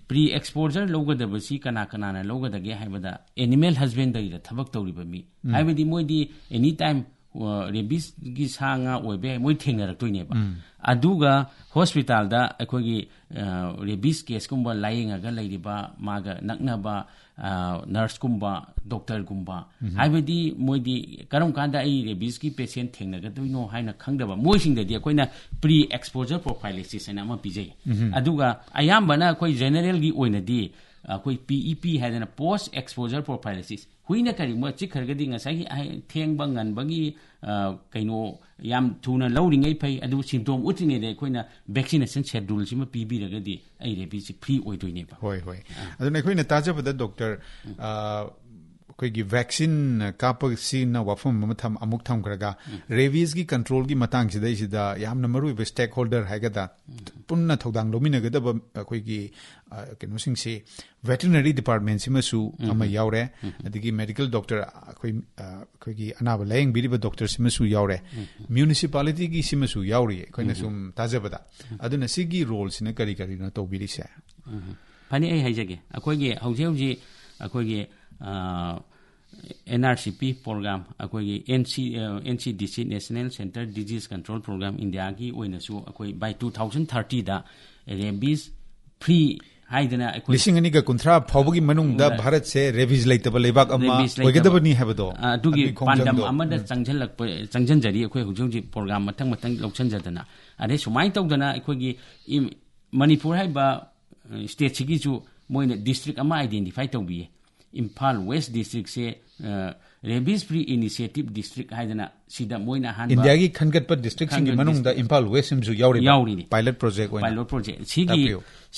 pre-exposure logadaba si kana na logadage haibada animal husbandry da thabak tawriba mi haibadi moidi anytime rabies gi sanga oibe moi thengnaraktoineba aduga hospital da akhogi rabies case kumba lying aga leiriba maga naknaba nurse kumba doctor kumba haibadi moidi karam kanda ai rabies ki patient thengnagadino haina khangdaba moising da akoina pre exposure prophylaxis ana ma pijai aduga ayambana akoi general gi oina di akoi PEP haidana post exposure prophylaxis huina kari mo chikhargadi ngasai thengba nganbagi kaino yam thuna lowringai phai adu symptom utringai de koina vaccination schedule sima pibiragadi ai rabies free oidoine ba hoi aduna koina tajabada doctor कोई vaccine कापग सीना वफम मथम अमुक थम करगा rabies की control की मतंग सिदा सिदा यामना मरु बे stake holder हैगदा पुन्ना थौदांग लोमिनगदब कोई की केनो सिंग से वेटरनरी डिपार्टमेंट सिमसु अमा यावरे अदगी मेडिकल डॉक्टर कोई की अनाबा लाइंग बिरिबा डॉक्टर सिमसु यावरे म्युनिसिपैलिटी की सिमसु यावरी कोइना सुम ताजबदा अदुना सिगी रोल सिना करी करी न तोबिरिसे funny ai haijage akoige hauji akoige NRCP program akoigi NCDC National Center Disease Control Program India ki oina su akoi by 2030 da rabies free haidana akoi lisingani ga kunthra phawgi manung da bharat se rabies laitaba lebak amma oigadabani habado adugi pandam amada changjan jari akoi hujung program matang lokchan jadana ade sumai tawdana akoigi Manipur haiba state sigi ju moina district ama identify tawbi Impal West District se rabies free initiative district haidana sida moina han India gi khangat par district singi manung da Impal West simju yauri pilot project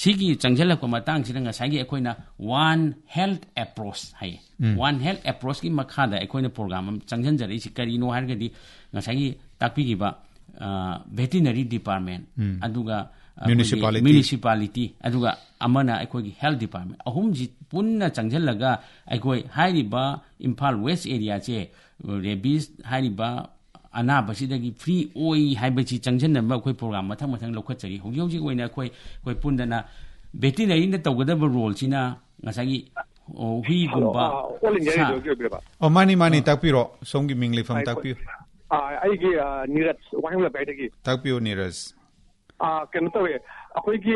sigi changjala ko matang sida ngasagi akoina one health approach hai one health approach ki makhada akoina program changjan jari sikari no hargadi ngasagi takpi gi ba veterinary department aduga municipality aduga amana akoigi health department ahumji punna changjalaga akoi hairiba Impal West area che rabies hairiba anabasidagi free oi haibachi changjannaba akoi program mathang lokhachari hojji oina akoi pundana veterinary na tawgadaba role sina ngasagi hui gumba mani takpiro songi mingli fam takpiro aigi Niraj wahimla baidagi takpiro Niraj kena tahu aku ini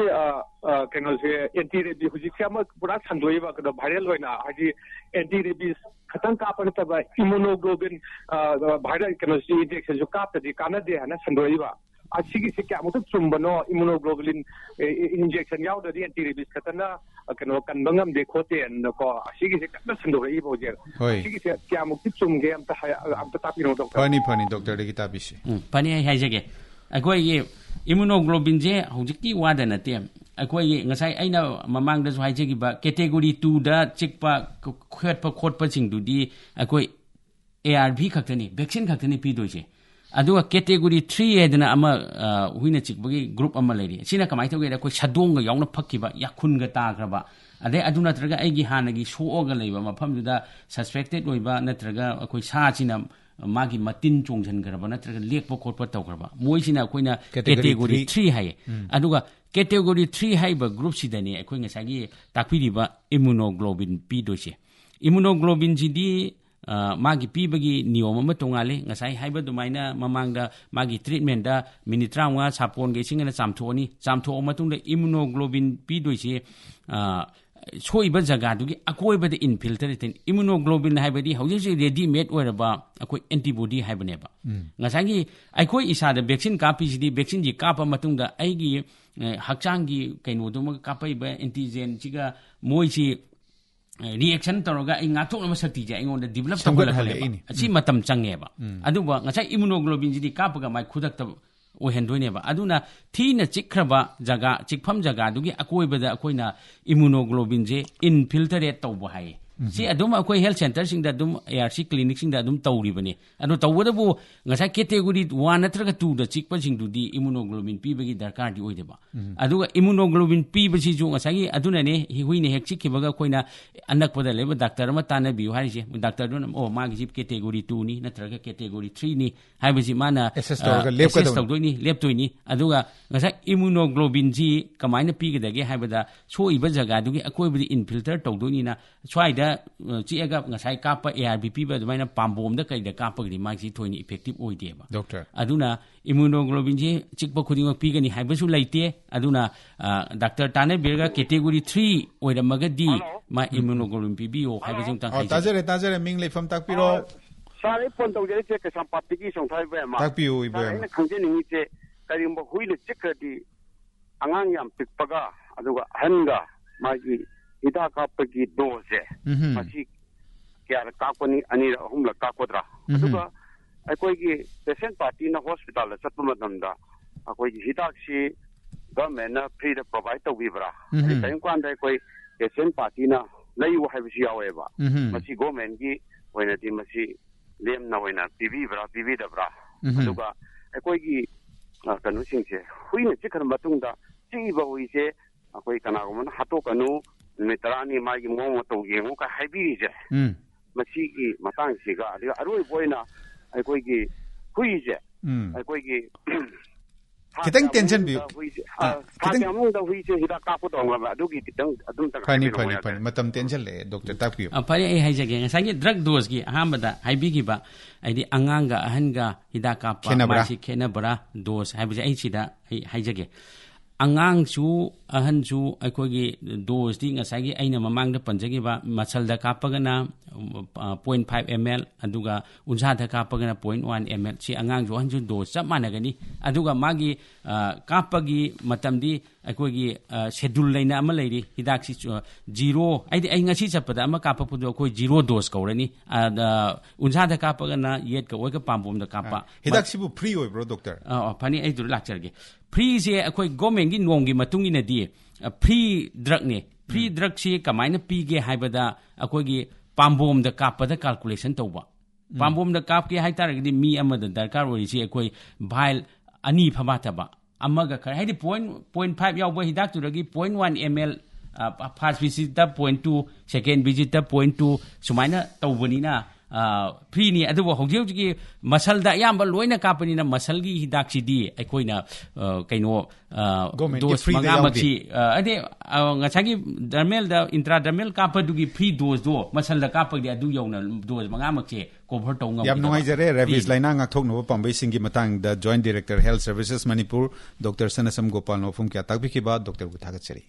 kena se anti rabies hujik siapa pura sandoi ba kena viral hoina haji anti rabies khatang kapan taba immunoglobulin viral kena se injection jo kap tadi kana de hana sandoi ba asigi se kya mutu chumbano immunoglobulin injection yaw tadi anti rabies khatana kena kan bangam de khote and ko asigi se kana sandoi ba jer asigi se kya mutu chumge amta tapi no doctor pani doctor de kitabisi pani hai jage akoi ye immunoglobulin je hojiki wada na te akoi ngasai aina mamang da hai jegi ba category 2 da chikpa khotpa chingdu di akoi ARV khaktani vaccine khaktani pi doise aduga category 3 edna ama huina chikbagi group ama leiri sina kamai tawge akoi sadong ga yauna phakkiba yakhun ga ta graba ꯑꯗꯩ ꯑꯗꯨ ꯅꯠꯇ꯭ꯔꯒ ꯑꯩꯒꯤ ꯍꯥꯟꯅꯒꯤ ꯁꯣꯛꯑꯒ ꯂꯩꯕ ꯃꯐꯝꯗꯨꯗ ꯁꯁꯄꯦꯛꯇꯦꯠ ꯑꯣꯏꯕ ꯅꯠꯇ꯭ꯔꯒ ꯑꯩꯈꯣꯏ ꯁꯥꯁꯤꯅ ꯃꯥꯒꯤ ꯃꯇꯤꯟ ꯆꯣꯡꯁꯤꯟꯈ꯭ꯔꯕ ꯅꯠꯇ꯭ꯔꯒ ꯂꯦꯛꯄ ꯈꯣꯠꯄ ꯇꯧꯈ꯭ꯔꯕ ꯃꯣꯏꯁꯤꯅ ꯑꯩꯈꯣꯏꯅ ꯀꯦꯇꯦꯒꯣꯔꯤ 3 ꯍꯥꯏꯌꯦ ꯑꯗꯨꯒ ꯀꯦꯇꯦꯒꯣꯔꯤ 3 ꯍꯥꯏꯕ ꯒ꯭ꯔꯨꯞꯁꯤꯗꯅꯤ ꯑꯩꯈꯣꯏ ꯉꯁꯥꯏꯒꯤ ꯇꯥꯛꯄꯤꯔꯤꯕ ꯏꯝꯃꯨꯅꯣꯒ꯭ꯂꯣꯕꯤꯟ ꯄꯤꯗꯣꯏꯁꯦ ꯏꯝꯃꯨꯅꯣꯒ꯭ꯂꯣꯕꯤꯟꯁꯤꯗꯤ ꯃꯥꯒꯤ ꯄꯤꯕꯒꯤ ꯅꯤꯌꯣꯝ ꯑꯃ ꯇꯣꯉꯥꯜꯂꯤ ꯉꯁꯥꯏ ꯍꯥꯏꯕ ꯑꯗꯨꯃꯥꯏꯅ ꯃꯃꯥꯡꯗ ꯃꯥꯒꯤ ꯇ꯭ꯔꯤꯠꯃꯦꯟꯗ ꯃꯤꯅꯤꯠ 35 ꯁꯥꯄꯣꯟꯒ ꯏꯁꯤꯡꯒꯅ ꯆꯥꯝꯊꯣꯛꯑꯅꯤ ꯆꯥꯝꯊꯣꯛꯑ ꯃꯇꯨꯡꯗ ꯏꯝꯃꯨꯅꯣꯒ꯭ꯂꯣꯕꯤꯟ ꯄꯤꯗꯣꯏꯁꯦ ꯁꯣꯏꯕ ꯖꯒꯥꯗꯨꯒꯤ ꯑꯀꯣꯏꯕꯗ ꯏꯟꯐꯤꯜꯇ꯭ꯔꯦꯇꯤꯡ ꯏꯝꯃꯨꯅꯣꯒ꯭ꯂꯣꯕꯤꯟ ꯍꯥꯏꯕꯗꯤ ꯍꯧꯖꯤꯛ ꯔꯦꯗꯤꯃꯦꯗ ꯑꯣꯏꯔꯕ ꯑꯩꯈꯣꯏ ꯑꯦꯟꯇꯤꯕꯣꯗꯤ ꯍꯥꯏꯕꯅꯦꯕ ꯉꯁꯥꯏꯒꯤ ꯑꯩꯈꯣꯏ ꯏꯁꯥꯗ ꯚꯦꯛꯁꯤꯟ ꯀꯥꯞꯄꯤꯁꯤꯗꯤ ꯚꯦꯛꯁꯤꯟꯁꯤ ꯀꯥꯞꯄ ꯃꯇꯨꯡꯗ ꯑꯩꯒꯤ ꯍꯛꯆꯥꯡꯒꯤ ꯀꯩꯅꯣꯗꯨꯃꯒ ꯀꯥꯞꯄꯛꯏꯕ ꯑꯦꯟꯇꯤꯖꯦꯟꯁꯤꯒ ꯃꯣꯏꯁꯤ ꯔꯤꯑꯦꯛꯁꯟ ꯇꯧꯔꯒ ꯑꯩ ꯉꯥꯛꯊꯣꯛꯅꯕ ꯁꯛꯇꯤꯁꯦ ꯑꯩꯉꯣꯟꯗ ꯗꯤꯕꯦꯂꯞ ꯇꯧꯍꯜꯂꯛꯀꯅꯦꯕ ꯑꯁꯤ ꯃꯇꯝ ꯆꯪꯉꯦꯕ ꯑꯗꯨꯒ ꯉꯁꯥꯏ ꯏꯝꯃꯨꯅꯣꯒ꯭ꯂꯣꯕꯤꯟꯁꯤꯗꯤ ꯀꯥꯞꯄꯒ ꯃꯥꯏ ꯈꯨꯗꯛꯇ ꯑꯣꯏꯍꯟꯗꯣꯏꯅꯦꯕ ꯑꯗꯨꯅ ꯊꯤꯅ ꯆꯤꯛꯈ꯭ꯔꯕ ꯖꯒꯥ ꯆꯤꯛꯐꯝ ꯖꯒꯥꯗꯨꯒꯤ ꯑꯀꯣꯏꯕꯗ ꯑꯩꯈꯣꯏꯅ ꯏꯝꯃꯨꯅꯣꯒ꯭ꯂꯣꯕꯤꯟꯁꯦ ꯏꯟꯐꯤꯜꯇꯔꯦꯠ ꯇꯧꯕ ꯍꯥꯏꯌꯦ ꯁꯤ ꯑꯗꯨꯝ ꯑꯩꯈꯣꯏ ꯍꯦꯜꯊ ꯁꯦꯟꯇꯔꯁꯤꯡꯗ ꯑꯗꯨꯝ ARC ꯀ꯭ꯂꯤꯅꯤꯛꯁꯤꯡꯗ ꯑꯗꯨꯝ ꯇꯧꯔꯤꯕꯅꯤ ꯑꯗꯣ ꯇꯧꯕꯗꯕꯨ ꯉꯁꯥꯏ ꯀꯦꯇꯦꯒꯣꯔꯤ 1 ꯅꯠꯇ꯭ꯔꯒ 2ꯗ ꯆꯤꯛꯄꯁꯤꯡꯗꯨꯗꯤ ꯏꯝꯃꯨꯅꯣꯒ꯭ꯂꯣꯕꯤꯟ ꯄꯤꯕꯒꯤ ꯗꯔꯀꯥꯔꯗꯤ ꯑꯣꯏꯗꯦꯕ ꯑꯗꯨꯒ ꯏꯝꯃꯨꯅꯣꯒ꯭ꯂꯣꯕꯤꯟ ꯄꯤꯕꯁꯤꯁꯨ ꯉꯁꯥꯏꯒꯤ ꯑꯗꯨꯅꯅꯦ ꯍꯨꯏꯅ ꯍꯦꯛ ꯆꯤꯛꯈꯤꯕꯒ ꯑꯩꯈꯣꯏꯅ ꯑꯅꯛꯄꯗ ꯂꯩꯕ ꯗꯥꯛꯇꯔ ꯑꯃ ꯇꯥꯟꯅꯕꯤꯌꯨ ꯍꯥꯏꯔꯤꯁꯦ ꯗꯥꯛꯇꯔꯗꯨꯅ ꯃꯥꯒꯤꯁꯤ ꯀꯦꯇꯦꯒꯣꯔꯤ 2ꯅꯤ ꯅꯠꯇ꯭ꯔꯒ ꯀꯦꯇꯦꯒꯣꯔꯤ 3ꯅꯤ ꯍꯥꯏꯕꯁꯤ ꯃꯥꯅ ꯑꯦꯁꯦꯁ ꯇꯧꯗꯣꯏꯅꯤ ꯂꯦꯞꯇꯣꯏꯅꯤ ꯑꯗꯨꯒ ꯉꯁꯥꯏ ꯏꯝꯃꯨꯅꯣꯒ꯭ꯂꯣꯕꯤꯟꯁꯤ ꯀꯃꯥꯏꯅ ꯄꯤꯒꯗꯒꯦ ꯍꯥꯏꯕꯗ ꯁꯣꯛꯏꯕ ꯖꯒꯥꯗꯨꯒꯤ ꯑꯀꯣꯏꯕꯗ ꯏꯟꯐꯤꯜꯇꯔ ꯇꯧꯗꯣꯏꯅꯤꯅ ꯁ꯭ꯋꯥꯏꯗ ꯆꯤꯛꯑꯒ ꯉꯁꯥꯏ ꯀꯥꯞꯄ ARV ꯄꯤꯕ ꯑꯗꯨꯃꯥꯏꯅ ꯄꯥꯝꯕꯣꯝꯗ ꯀꯩꯗ ꯀꯥꯞꯄꯒꯗꯤ ꯃꯥꯒꯤ ꯊꯣꯏꯅ ꯏꯐꯦꯛꯇꯤꯕ ꯑꯣꯏꯗꯦꯕ ꯗꯣꯛꯇꯔ ꯑꯗꯨꯅ ꯏꯝꯃꯨꯅꯣꯒ꯭ꯂꯣꯕꯤꯟꯁꯤ ꯆꯤꯛꯄ ꯈꯨꯗꯤꯡꯃꯛ ꯄꯤꯒꯅꯤ ꯍꯥꯏꯕꯁꯨ ꯂꯩꯇꯦ ꯑꯗꯨꯅ ꯗꯥꯛꯇꯔ ꯇꯥꯟꯅꯕꯤꯔꯒ ꯀꯦꯇꯦꯒꯣꯔꯤ 3 ꯑꯣꯏꯔꯝꯃꯒꯗꯤ ꯃꯥ ꯏꯝꯃꯨꯅꯣꯒ꯭ꯂꯣꯕꯤꯟ ꯄꯤꯕꯤꯌꯣ ꯍꯥꯏꯕꯁꯤ ꯑꯃꯇꯪ ꯇꯥꯖꯔꯦ ꯃꯤꯡ ꯂꯩꯐꯝ ꯇꯥꯛꯄꯤꯔꯣ ꯁꯥꯔ ꯑꯩ ꯐꯣꯟ ꯇꯧꯖꯔꯤꯁꯦ ꯀꯩꯁꯥꯝꯄꯥꯠꯇꯒꯤ ꯆꯣꯡꯊꯥꯏꯕ ꯑꯃ ꯇꯥꯛꯄꯤꯌꯨ ꯏꯕꯣꯏ ꯑꯩꯅ ꯈꯪꯖꯅꯤꯡꯉꯤꯁꯦ ꯀꯔꯤꯒꯨꯝꯕ ꯍꯨꯏꯅ ꯆꯤꯛꯈ꯭ꯔꯗꯤ ꯑꯉꯥꯡ ꯌꯥꯝ ꯄꯤꯛꯄꯒ ꯑꯗꯨꯒ ꯑꯍꯟꯒ ꯃꯥꯒꯤ ꯍꯤꯗꯥꯛ ꯀꯥꯞꯄꯒꯤ ꯗꯣꯁꯁꯦ ꯃꯁꯤ ꯀꯌꯥꯔꯛ ꯀꯥꯞꯀꯅꯤ ꯑꯅꯤꯔꯛ ꯑꯍꯨꯝꯂꯛ ꯀꯥꯞꯀꯗ꯭ꯔꯥ ꯑꯗꯨꯒ ꯑꯩꯈꯣꯏꯒꯤ ꯄꯦꯁꯦꯟ ꯄꯥꯔꯇꯤꯅ ꯍꯣꯁꯄꯤꯇꯥꯜꯗ ꯆꯠꯄ ꯃꯇꯝꯗ ꯑꯩꯈꯣꯏꯒꯤ ꯍꯤꯗꯥꯛꯁꯤ ꯒꯚꯔꯟꯃꯦꯟꯠꯅ ꯐ꯭ꯔꯤꯗ ꯄ꯭ꯔꯣꯚꯥꯏꯗ ꯇꯧꯕꯤꯕ꯭ꯔꯥ ꯀꯔꯤꯒꯨꯝꯕ ꯀꯥꯟꯗ ꯑꯩꯈꯣꯏ ꯄꯦꯁꯦꯟ ꯄꯥꯔꯇꯤꯅ ꯂꯩꯌꯨ ꯍꯥꯏꯕꯁꯨ ꯌꯥꯎꯋꯦꯕ ꯃꯁꯤ ꯒꯚꯔꯟꯃꯦꯟꯠꯒꯤ ꯑꯣꯏꯅꯗꯤ ꯃꯁꯤ ꯂꯦꯝꯅ ꯑꯣꯏꯅ ꯄꯤꯕꯤꯕ꯭ꯔꯥ ꯄꯤꯕꯤꯗꯕ꯭ꯔꯥ ꯑꯗꯨꯒ ꯑꯩꯈꯣꯏꯒꯤ ꯀꯩꯅꯣꯁꯤꯡꯁꯦ ꯍꯨꯏꯅ ꯆꯤꯛꯈ꯭ꯔ ꯃꯇꯨꯡꯗ ꯆꯤꯛꯏꯕ ꯍꯨꯏꯁꯦ ꯑꯩꯈꯣꯏ ꯀꯅꯥꯒꯨꯝꯕꯅ ꯍꯥꯠꯇꯣꯛꯀꯅꯨ ꯅꯨꯃꯤꯠ 10ꯅꯤ ꯃꯥꯒꯤ ꯃꯑꯣꯡ ꯃꯇꯧ ꯌꯦꯡꯉꯨ ꯀꯥꯏ ꯍꯥꯏꯕꯤꯔꯤꯁꯦ ꯃꯁꯤꯒꯤ ꯃꯇꯥꯡꯁꯤꯒ ꯑꯗꯨꯒ ꯑꯔꯣꯏꯕ ꯑꯣꯏꯅ ꯑꯩꯈꯣꯏꯒꯤ ꯍꯨꯏꯁꯦ ꯑꯩꯈꯣꯏꯒꯤ खितंग टेंशन भी फनी फनी फनी मतम टेंशन ले डॉक्टर ताकपियो फरे ए हाइजगे ngसागी ड्रग डोज की अहमदा हाइबिगिबा आइदि अंगांगा अहनगा हिदा कापा मासी खेनबरा डोज हाइबजे ai sida हाइजगे अंगांगसु अहनसु अखोगी डोज दि ngसागी aina mamangda panjagiba masalda kapagana 0.5 ml aduga unjada kapagana 0.1 ml si angangju hanju dose chap managani aduga magi kapagi matamdi अखोगी schedule लेना अमा लेरी हिदाक सी 0 आइदि ai ngasi chapada ama kapapudo अखोई 0 dose कौरनी unjada kapagana yet ka oika pambom da kapa हिदाक सिबु free होय ब्रो डॉक्टर फनी ai dur lakcharge फ्री से अखोई गवर्नमेंट की नोंगी मतुंगी न दी फ्री ड्रग ने फ्री ड्रग से कमाइना पीगे हाइबदा अखोगी पाम्बोम द कापदा कैलकुलेशन तौबा पाम्बोम द काप के हाइतारगदी मी अमद दरकार ओरिसी अखोई भाइल अनि फबातबा अमगा खर हाइदि 0.5 यावबा हिदाक तुरगी 0.1 ml फर्स्ट विजिट द 0.2 सेकेंड विजिट द 0.2 सुमाइना तौबनिना फ्री नि अदुबो हौजेउजी मसल दा याम लोइना कापनिना मसल की हिदाक सिदी अखोइना कैनो डोज मंगामक्षी अदे ngसागी डर्मेल दा इंट्राडर्मेल कापदुगी फ्री डोज दो मसल दा कापदि अदु यौना डोज मंगामक्षी कोभर तौंगा याम नुंगाइजरे रेबीज लाइना ngakthokno pambai singi matang da joint director health services manipur dr sanasam gopal no phum kya takbi ki ba dr bu thagat cheri